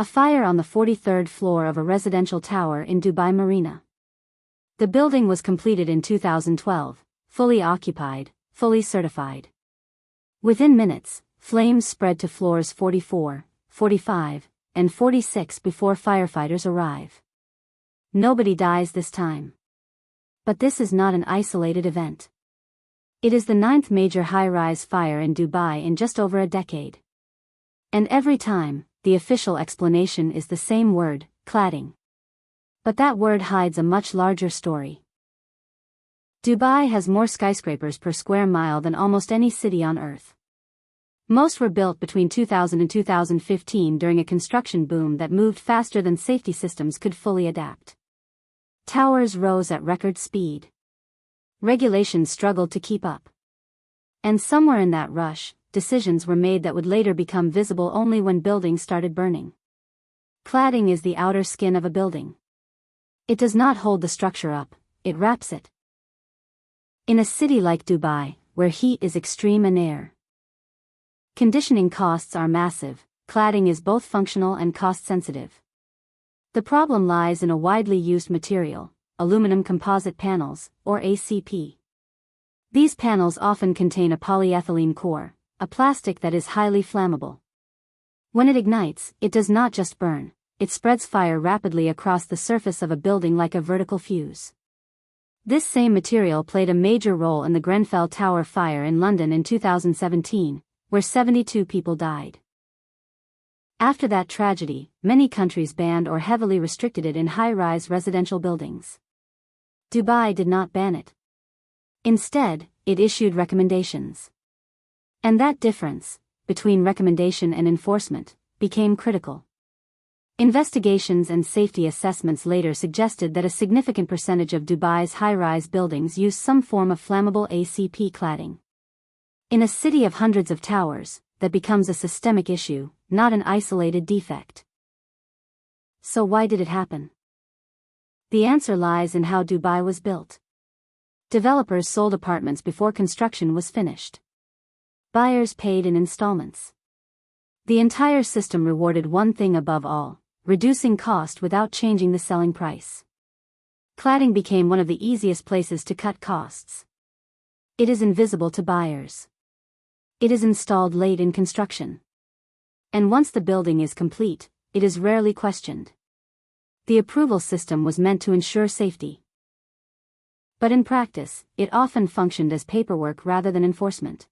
A fire on the 43rd floor of a residential tower in Dubai Marina. The building was completed in 2012, fully occupied, fully certified. Within minutes, flames spread to floors 44, 45, and 46 before firefighters arrive. Nobody dies this time. But this is not an isolated event. It is the 9th major high-rise fire in Dubai in just over a decade. And every time, the official explanation is the same word, cladding. But that word hides a much larger story. Dubai has more skyscrapers per square mile than almost any city on Earth. Most were built between 2000 and 2015 during a construction boom that moved faster than safety systems could fully adapt. Towers rose at record speed. Regulations struggled to keep up. And somewhere in that rush, decisions were made that would later become visible only when buildings started burning. Cladding is the outer skin of a building. It does not hold the structure up, it wraps it. In a city like Dubai, where heat is extreme and air conditioning costs are massive, cladding is both functional and cost-sensitive. The problem lies in a widely used material, aluminum composite panels, or ACP. These panels often contain a polyethylene core, a plastic that is highly flammable. When it ignites, it does not just burn, it spreads fire rapidly across the surface of a building like a vertical fuse. This same material played a major role in the Grenfell Tower fire in London in 2017, where 72 people died. After that tragedy, many countries banned or heavily restricted it in high-rise residential buildings. Dubai did not ban it. Instead, it issued recommendations. And that difference, between recommendation and enforcement, became critical. Investigations and safety assessments later suggested that a significant percentage of Dubai's high-rise buildings use some form of flammable ACP cladding. In a city of hundreds of towers, that becomes a systemic issue, not an isolated defect. So why did it happen? The answer lies in how Dubai was built. Developers sold apartments before construction was finished. Buyers paid in installments. The entire system rewarded one thing above all: reducing cost without changing the selling price. Cladding became one of the easiest places to cut costs. It is invisible to buyers. It is installed late in construction. And once the building is complete, it is rarely questioned. The approval system was meant to ensure safety. But in practice, it often functioned as paperwork rather than enforcement.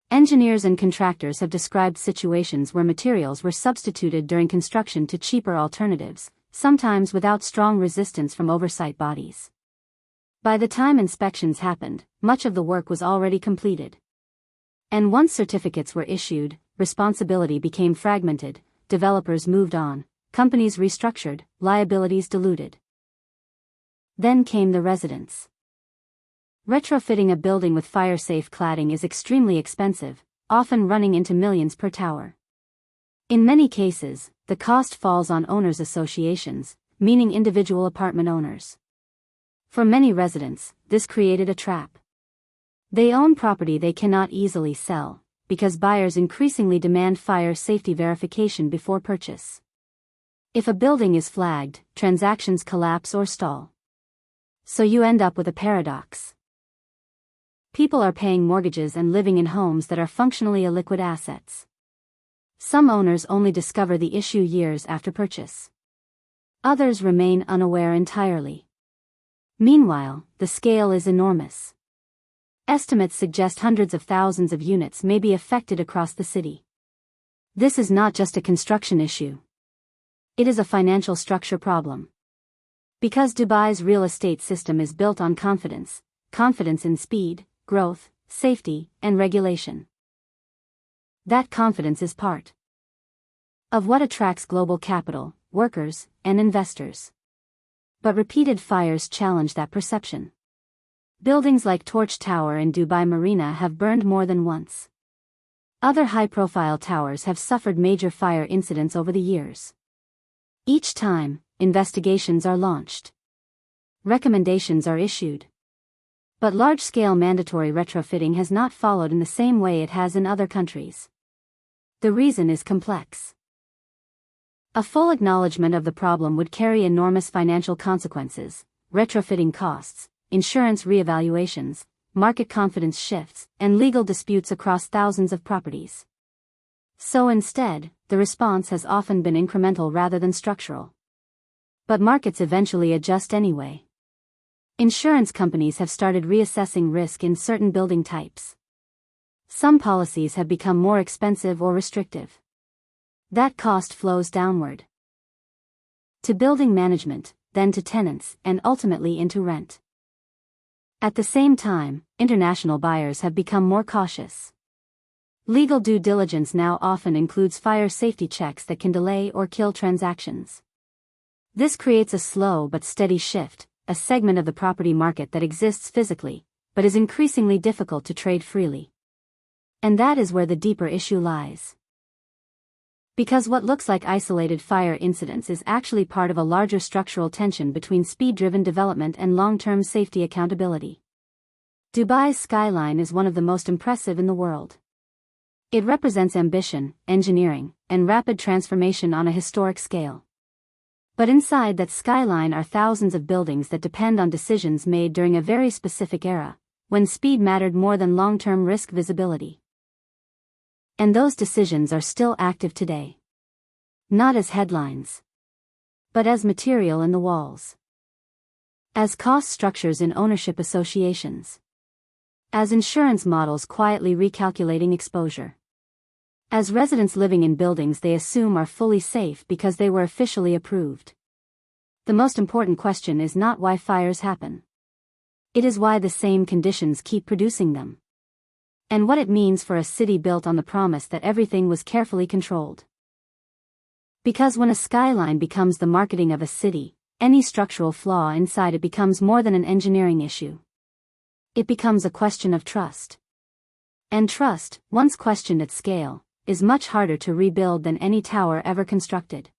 Engineers and contractors have described situations where materials were substituted during construction to cheaper alternatives, sometimes without strong resistance from oversight bodies. By the time inspections happened, much of the work was already completed. And once certificates were issued, responsibility became fragmented, developers moved on, companies restructured, liabilities diluted. Then came the residents. Retrofitting a building with fire-safe cladding is extremely expensive, often running into millions per tower. In many cases, the cost falls on owners' associations, meaning individual apartment owners. For many residents, this created a trap. They own property they cannot easily sell, because buyers increasingly demand fire safety verification before purchase. If a building is flagged, transactions collapse or stall. So you end up with a paradox. People are paying mortgages and living in homes that are functionally illiquid assets. Some owners only discover the issue years after purchase. Others remain unaware entirely. Meanwhile, the scale is enormous. Estimates suggest hundreds of thousands of units may be affected across the city. This is not just a construction issue. It is a financial structure problem. Because Dubai's real estate system is built on confidence in speed, growth, safety, and regulation. That confidence is part of what attracts global capital, workers, and investors. But repeated fires challenge that perception. Buildings like Torch Tower in Dubai Marina have burned more than once. Other high-profile towers have suffered major fire incidents over the years. Each time, investigations are launched. Recommendations are issued. But large-scale mandatory retrofitting has not followed in the same way it has in other countries. The reason is complex. A full acknowledgement of the problem would carry enormous financial consequences: retrofitting costs, insurance reevaluations, market confidence shifts, and legal disputes across thousands of properties. So instead, the response has often been incremental rather than structural. But markets eventually adjust anyway. Insurance companies have started reassessing risk in certain building types. Some policies have become more expensive or restrictive. That cost flows downward to building management, then to tenants, and ultimately into rent. At the same time, international buyers have become more cautious. Legal due diligence now often includes fire safety checks that can delay or kill transactions. This creates a slow but steady shift, a segment of the property market that exists physically, but is increasingly difficult to trade freely. And that is where the deeper issue lies. Because what looks like isolated fire incidents is actually part of a larger structural tension between speed-driven development and long-term safety accountability. Dubai's skyline is one of the most impressive in the world. It represents ambition, engineering, and rapid transformation on a historic scale. But inside that skyline are thousands of buildings that depend on decisions made during a very specific era, when speed mattered more than long-term risk visibility. And those decisions are still active today. Not as headlines, but as material in the walls. As cost structures in ownership associations. As insurance models quietly recalculating exposure. As residents living in buildings they assume are fully safe because they were officially approved. The most important question is not why fires happen. It is why the same conditions keep producing them. And what it means for a city built on the promise that everything was carefully controlled. Because when a skyline becomes the marketing of a city, any structural flaw inside it becomes more than an engineering issue. It becomes a question of trust. And trust, once questioned at scale, is much harder to rebuild than any tower ever constructed.